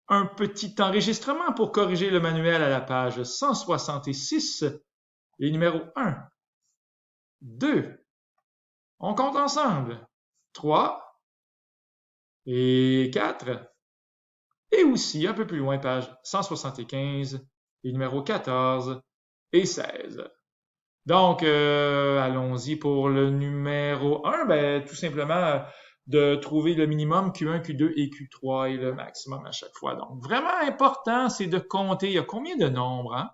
un petit enregistrement pour corriger le manuel à la page 166, les numéros 1, 2, on compte ensemble, 3 et 4, et aussi un peu plus loin, page 175, les numéros 14 et 16. Donc, allons-y pour le numéro 1, ben, tout simplement de trouver le minimum Q1, Q2 et Q3 et le maximum à chaque fois. Donc, vraiment important, c'est de compter. Il y a combien de nombres, hein?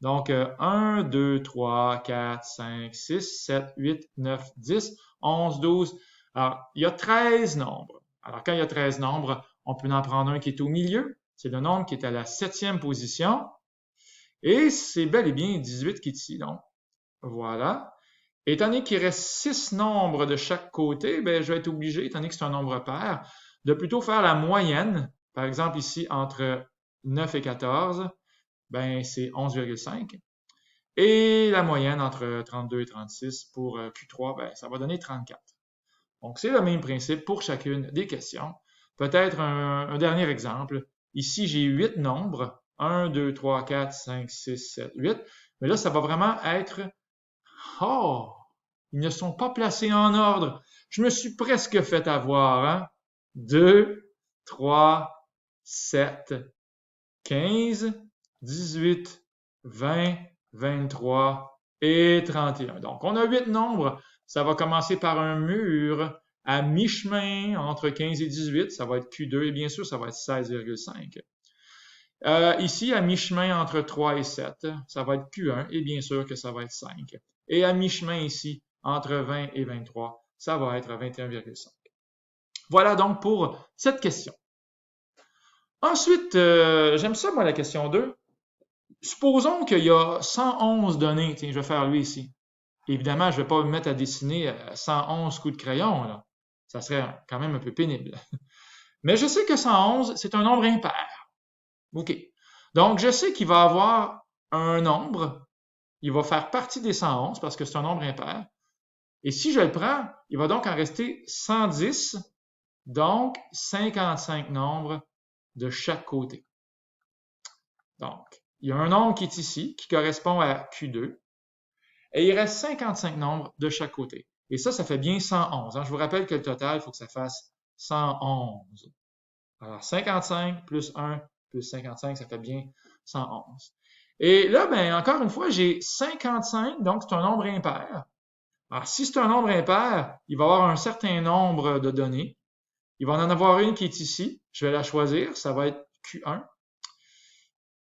Donc, 1, 2, 3, 4, 5, 6, 7, 8, 9, 10, 11, 12. Alors, il y a 13 nombres. Alors, quand il y a 13 nombres, on peut en prendre un qui est au milieu. C'est le nombre qui est à la 7e position. Et c'est bel et bien 18 qui est ici, donc. Voilà. Étant donné qu'il reste 6 nombres de chaque côté, ben, je vais être obligé, étant donné que c'est un nombre pair, de plutôt faire la moyenne. Par exemple, ici, entre 9 et 14, ben, c'est 11,5. Et la moyenne entre 32 et 36 pour Q3, ben, ça va donner 34. Donc, c'est le même principe pour chacune des questions. Peut-être un dernier exemple. Ici, j'ai 8 nombres. 1, 2, 3, 4, 5, 6, 7, 8. Mais là, ça va vraiment être oh, ils ne sont pas placés en ordre. Je me suis presque fait avoir, hein? 2, 3, 7, 15, 18, 20, 23 et 31. Donc, on a 8 nombres. Ça va commencer par un mur à mi-chemin entre 15 et 18. Ça va être Q2 et bien sûr, ça va être 16,5. Ici, à mi-chemin entre 3 et 7, ça va être Q1 et bien sûr que ça va être 5. Et à mi-chemin ici, entre 20 et 23, ça va être 21,5. Voilà donc pour cette question. Ensuite, j'aime ça, moi, la question 2. Supposons qu'il y a 111 données. Tiens, je vais faire lui ici. Évidemment, je ne vais pas me mettre à dessiner 111 coups de crayon, là. Ça serait quand même un peu pénible. Mais je sais que 111, c'est un nombre impair. OK. Donc, je sais qu'il va avoir un nombre, il va faire partie des 111 parce que c'est un nombre impair. Et si je le prends, il va donc en rester 110, donc 55 nombres de chaque côté. Donc, il y a un nombre qui est ici, qui correspond à Q2, et il reste 55 nombres de chaque côté. Et ça fait bien 111. Je vous rappelle que le total, il faut que ça fasse 111. Alors, 55 plus 1 plus 55, ça fait bien 111. Et là, ben, encore une fois, j'ai 55, donc c'est un nombre impair. Alors, si c'est un nombre impair, il va y avoir un certain nombre de données. Il va en avoir une qui est ici. Je vais la choisir. Ça va être Q1.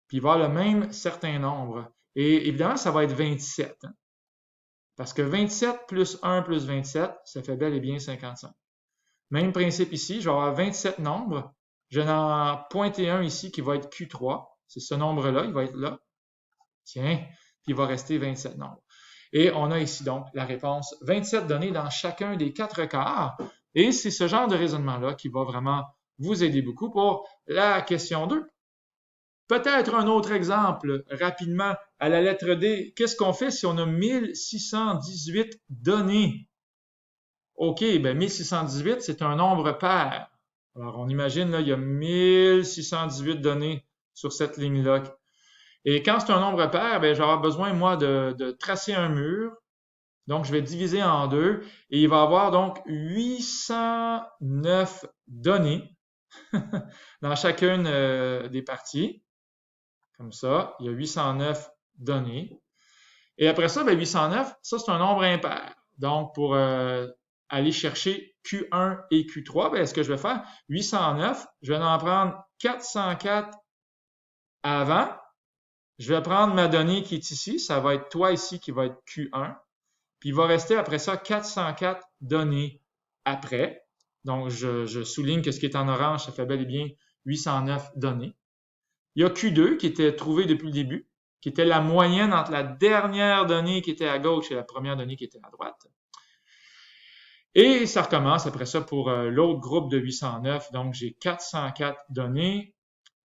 Puis il va y avoir le même certain nombre. Et évidemment, ça va être 27. Hein, parce que 27 plus 1 plus 27, ça fait bel et bien 55. Même principe ici. Je vais avoir 27 nombres. Je vais en pointer un ici qui va être Q3. C'est ce nombre-là. Il va être là. Tiens. Puis il va rester 27 nombres. Et on a ici donc la réponse 27 données dans chacun des 4 quarts. Et c'est ce genre de raisonnement-là qui va vraiment vous aider beaucoup pour la question 2. Peut-être un autre exemple rapidement à la lettre D. Qu'est-ce qu'on fait si on a 1618 données? OK, ben 1618, c'est un nombre pair. Alors on imagine, là, il y a 1618 données sur cette ligne-là. Et quand c'est un nombre pair, ben, j'aurai besoin, moi, de tracer un mur. Donc, je vais diviser en deux et il va y avoir donc 809 données dans chacune des parties. Comme ça, il y a 809 données. Et après ça, ben 809, ça c'est un nombre impair. Donc, pour aller chercher Q1 et Q3, ben, ce que je vais faire, 809, je vais en prendre 404 avant. Je vais prendre ma donnée qui est ici, ça va être toi ici qui va être Q1. Puis il va rester après ça 404 données après. Donc, je souligne que ce qui est en orange, ça fait bel et bien 809 données. Il y a Q2 qui était trouvé depuis le début, qui était la moyenne entre la dernière donnée qui était à gauche et la première donnée qui était à droite. Et ça recommence après ça pour l'autre groupe de 809. Donc, j'ai 404 données,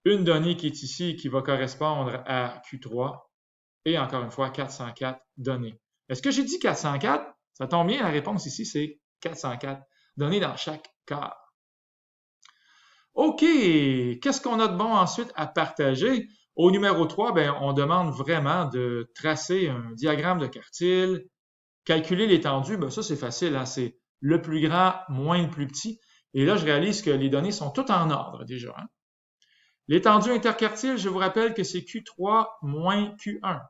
une donnée qui est ici qui va correspondre à Q3 et encore une fois 404 données. Est-ce que j'ai dit 404? Ça tombe bien, la réponse ici, c'est 404 données dans chaque quart. OK, qu'est-ce qu'on a de bon ensuite à partager? Au numéro 3, ben, on demande vraiment de tracer un diagramme de quartile, calculer l'étendue, ben ça c'est facile, hein, c'est le plus grand moins le plus petit. Et là, je réalise que les données sont toutes en ordre déjà. Hein. L'étendue interquartile, je vous rappelle que c'est Q3 moins Q1.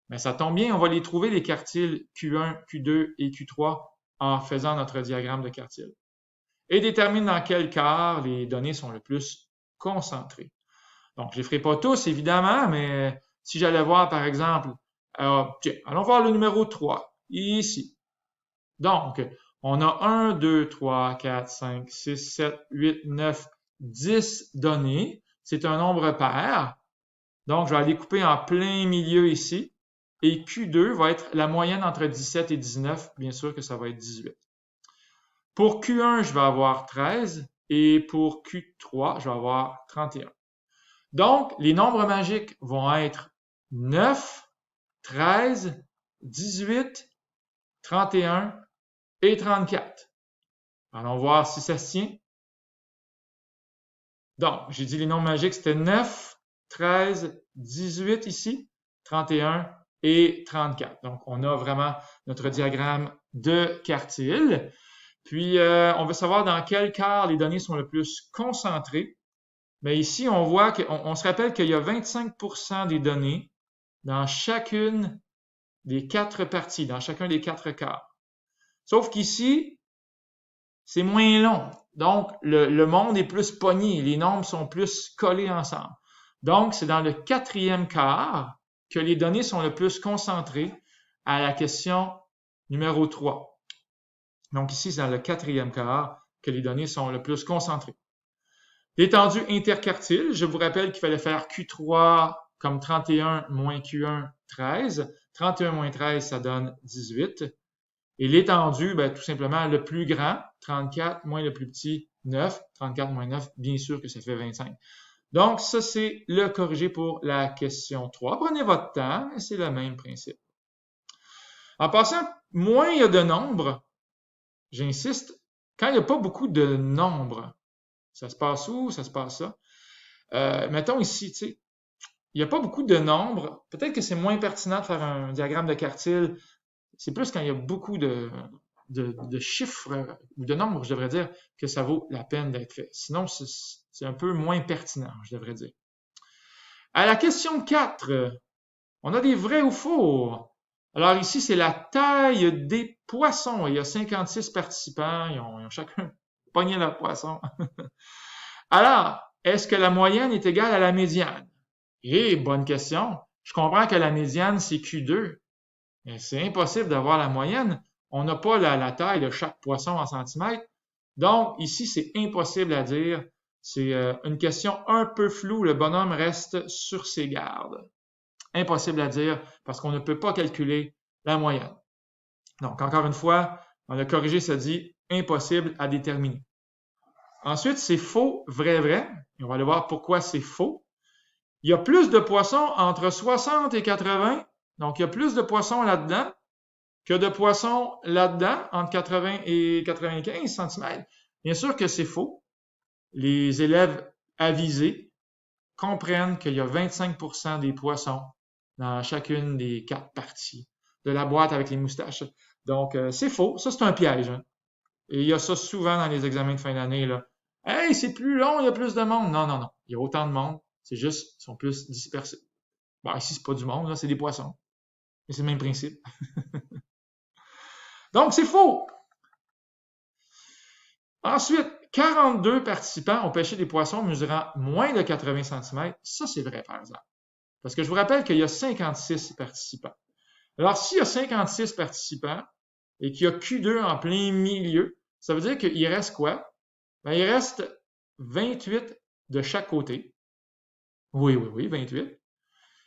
Mais ça tombe bien, on va les trouver les quartiles Q1, Q2 et Q3 en faisant notre diagramme de quartile. Et détermine dans quel quart les données sont le plus concentrées. Donc, je ne les ferai pas tous, évidemment, mais si j'allais voir, par exemple, tiens, allons voir le numéro 3, ici. Donc, on a 1, 2, 3, 4, 5, 6, 7, 8, 9, 10 données. C'est un nombre pair. Donc, je vais aller couper en plein milieu ici. Et Q2 va être la moyenne entre 17 et 19. Bien sûr que ça va être 18. Pour Q1, je vais avoir 13. Et pour Q3, je vais avoir 31. Donc, les nombres magiques vont être 9, 13, 18, 31 et 34. Allons voir si ça se tient. Donc, j'ai dit les nombres magiques, c'était 9, 13, 18 ici, 31 et 34. Donc, on a vraiment notre diagramme de quartile. Puis, on veut savoir dans quel quart les données sont le plus concentrées. Mais ici, on voit qu'on se rappelle qu'il y a 25% des données dans chacune des 4 parties, dans chacun des 4 quarts. Sauf qu'ici, c'est moins long. Donc, le monde est plus pogné. Les nombres sont plus collés ensemble. Donc, c'est dans le 4e quart que les données sont le plus concentrées à la question numéro 3. Donc, ici, c'est dans le 4e quart que les données sont le plus concentrées. L'étendue interquartile, je vous rappelle qu'il fallait faire Q3 comme 31 moins Q1, 13. 31 moins 13, ça donne 18. Et l'étendue, ben, tout simplement, le plus grand, 34 moins le plus petit, 9. 34 moins 9, bien sûr que ça fait 25. Donc, ça, c'est le corrigé pour la question 3. Prenez votre temps, mais c'est le même principe. En passant, moins il y a de nombres, j'insiste, quand il n'y a pas beaucoup de nombres, ça se passe où? Ça se passe ça. Mettons ici, tu sais, il n'y a pas beaucoup de nombres. Peut-être que c'est moins pertinent de faire un diagramme de quartile. C'est plus quand il y a beaucoup de chiffres, ou de nombres, je devrais dire, que ça vaut la peine d'être fait. Sinon, c'est un peu moins pertinent, je devrais dire. À la question 4, on a des vrais ou faux. Alors ici, c'est la taille des poissons. Il y a 56 participants. Ils ont chacun pogné leur poisson. Alors, est-ce que la moyenne est égale à la médiane? Eh, bonne question. Je comprends que la médiane, c'est Q2. Mais c'est impossible d'avoir la moyenne. On n'a pas la taille de chaque poisson en centimètres. Donc, ici, c'est impossible à dire. C'est une question un peu floue. Le bonhomme reste sur ses gardes. Impossible à dire parce qu'on ne peut pas calculer la moyenne. Donc, encore une fois, on a corrigé, ça dit impossible à déterminer. Ensuite, c'est faux, vrai, vrai. Et on va aller voir pourquoi c'est faux. Il y a plus de poissons entre 60 et 80. Donc, il y a plus de poissons là-dedans que de poissons là-dedans, entre 80 et 95 cm. Bien sûr que c'est faux. Les élèves avisés comprennent qu'il y a 25% des poissons dans chacune des 4 parties de la boîte avec les moustaches. Donc, c'est faux. Ça, c'est un piège. Hein. Et il y a ça souvent dans les examens de fin d'année. Là. Hey, c'est plus long, il y a plus de monde. Non, non, non. Il y a autant de monde. C'est juste, ils sont plus dispersés. Bon, ici, c'est pas du monde, là, c'est des poissons. Mais c'est le même principe. Donc, c'est faux. Ensuite, 42 participants ont pêché des poissons mesurant moins de 80 cm. Ça, c'est vrai, par exemple. Parce que je vous rappelle qu'il y a 56 participants. Alors, s'il y a 56 participants et qu'il y a Q2 en plein milieu, ça veut dire qu'il reste quoi? Ben, il reste 28 de chaque côté. Oui, 28.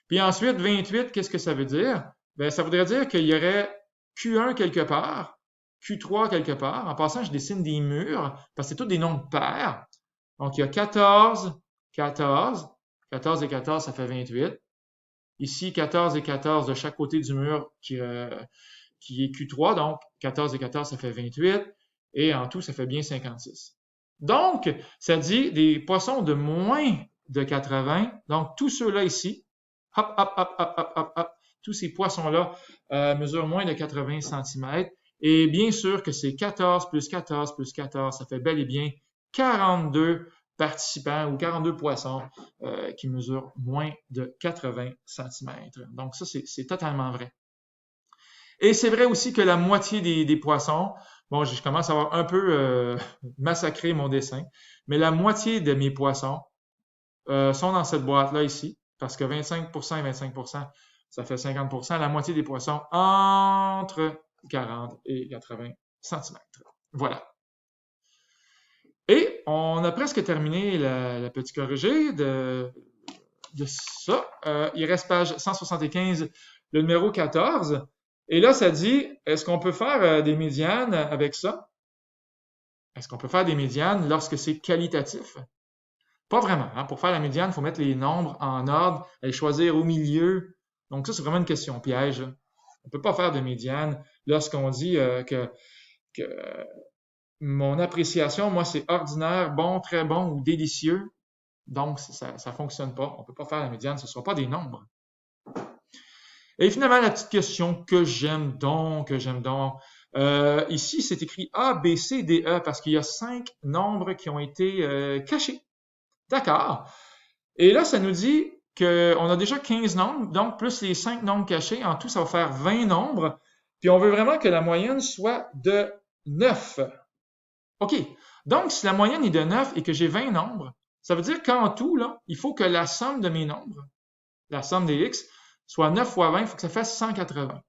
Puis ensuite, 28, qu'est-ce que ça veut dire? Ben, ça voudrait dire qu'il y aurait Q1 quelque part, Q3 quelque part. En passant, je dessine des murs parce que c'est tous des nombres pairs. Donc, il y a 14, 14. 14 et 14, ça fait 28. Ici, 14 et 14 de chaque côté du mur qui est Q3. Donc, 14 et 14, ça fait 28. Et en tout, ça fait bien 56. Donc, ça dit des poissons de moins de 80. Donc, tous ceux-là ici, hop, hop, hop, hop, hop, hop, hop, tous ces poissons-là mesurent moins de 80 cm. Et bien sûr que c'est 14 plus 14 plus 14, ça fait bel et bien 42 participants ou 42 poissons qui mesurent moins de 80 cm. Donc ça, c'est totalement vrai. Et c'est vrai aussi que la moitié des poissons, bon, je commence à avoir un peu massacré mon dessin, mais la moitié de mes poissons sont dans cette boîte-là ici, parce que 25% et 25%, ça fait 50%. La moitié des poissons entre 40 et 80 cm. Voilà. Et on a presque terminé la petite corrigée de ça. Il reste page 175, le numéro 14. Et là, ça dit, est-ce qu'on peut faire des médianes avec ça? Est-ce qu'on peut faire des médianes lorsque c'est qualitatif? Pas vraiment. Hein? Pour faire la médiane, il faut mettre les nombres en ordre, les choisir au milieu. Donc ça, c'est vraiment une question piège. On ne peut pas faire de médiane lorsqu'on dit que mon appréciation, moi, c'est ordinaire, bon, très bon ou délicieux. Donc, ça ne fonctionne pas. On ne peut pas faire la médiane, ce ne sera pas des nombres. Et finalement, la petite question que j'aime donc. Ici, c'est écrit A, B, C, D, E parce qu'il y a 5 nombres qui ont été cachés. D'accord. Et là, ça nous dit qu'on a déjà 15 nombres, donc plus les 5 nombres cachés, en tout, ça va faire 20 nombres. Puis on veut vraiment que la moyenne soit de 9. OK. Donc, si la moyenne est de 9 et que j'ai 20 nombres, ça veut dire qu'en tout, là, il faut que la somme de mes nombres, la somme des x, soit 9 fois 20, il faut que ça fasse 180.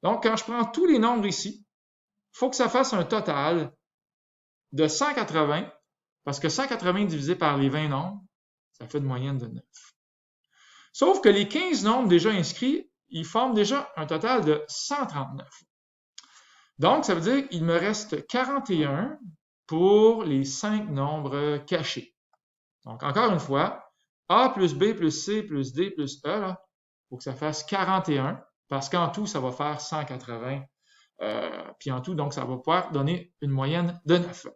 Donc, quand je prends tous les nombres ici, il faut que ça fasse un total de 180, parce que 180 divisé par les 20 nombres, ça fait une moyenne de 9. Sauf que les 15 nombres déjà inscrits, ils forment déjà un total de 139. Donc, ça veut dire qu'il me reste 41 pour les 5 nombres cachés. Donc, encore une fois, A plus B plus C plus D plus E, il faut que ça fasse 41, parce qu'en tout, ça va faire 180. Puis en tout, donc, ça va pouvoir donner une moyenne de 9.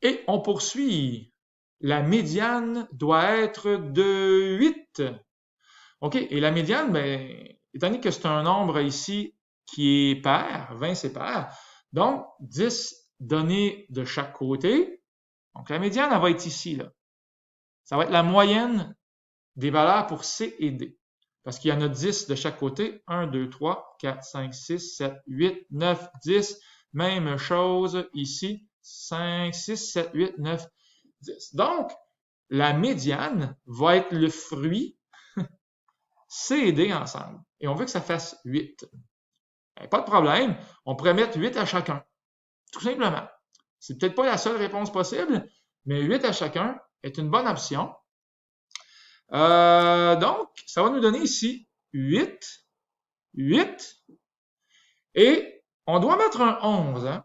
Et on poursuit. La médiane doit être de 8. OK, et la médiane, ben, étant donné que c'est un nombre ici qui est pair, 20 c'est pair, donc 10 données de chaque côté. Donc la médiane, elle va être ici, là. Ça va être la moyenne des valeurs pour C et D. Parce qu'il y en a 10 de chaque côté. 1, 2, 3, 4, 5, 6, 7, 8, 9, 10. Même chose ici. 5, 6, 7, 8, 9, 10. Donc, la médiane va être le fruit C et D ensemble. Et on veut que ça fasse 8. Pas de problème. On pourrait mettre 8 à chacun. Tout simplement. C'est peut-être pas la seule réponse possible, mais 8 à chacun est une bonne option. Donc, ça va nous donner ici 8, 8, et on doit mettre un 11, hein,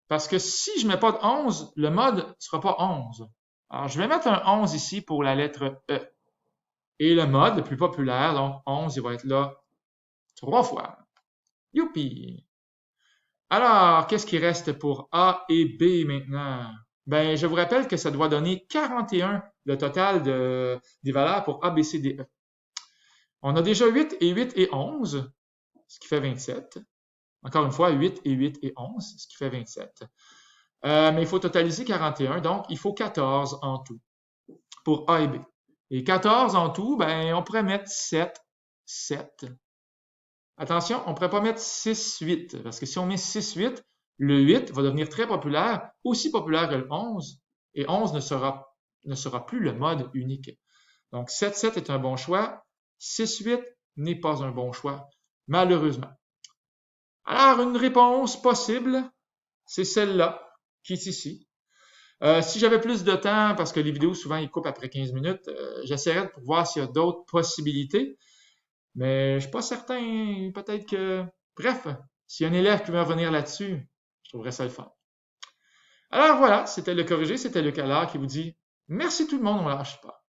parce que si je mets pas de 11, le mode ne sera pas 11. Alors, je vais mettre un 11 ici pour la lettre E. Et le mode le plus populaire, donc 11, il va être là 3 fois. Youpi! Alors, qu'est-ce qui reste pour A et B maintenant? Ben, je vous rappelle que ça doit donner 41 le total des valeurs pour A, B, C, D, E. On a déjà 8 et 11, ce qui fait 27. Encore une fois, 8 et 11, ce qui fait 27. Mais il faut totaliser 41, donc il faut 14 en tout pour A et B. Et 14 en tout, ben, on pourrait mettre 7, 7. Attention, on ne pourrait pas mettre 6, 8, parce que si on met 6, 8, le 8 va devenir très populaire, aussi populaire que le 11, et 11 ne sera plus le mode unique. Donc 7, 7 est un bon choix, 6, 8 n'est pas un bon choix, malheureusement. Alors, une réponse possible, c'est celle-là, qui est ici. Si j'avais plus de temps, parce que les vidéos, souvent, ils coupent après 15 minutes, j'essaierais de voir s'il y a d'autres possibilités. Mais je ne suis pas certain, peut-être que... Bref, s'il y a un élève qui veut revenir là-dessus, je trouverais ça le fun. Alors voilà, c'était le corrigé, c'était le Calard qui vous dit « Merci tout le monde, on lâche pas ».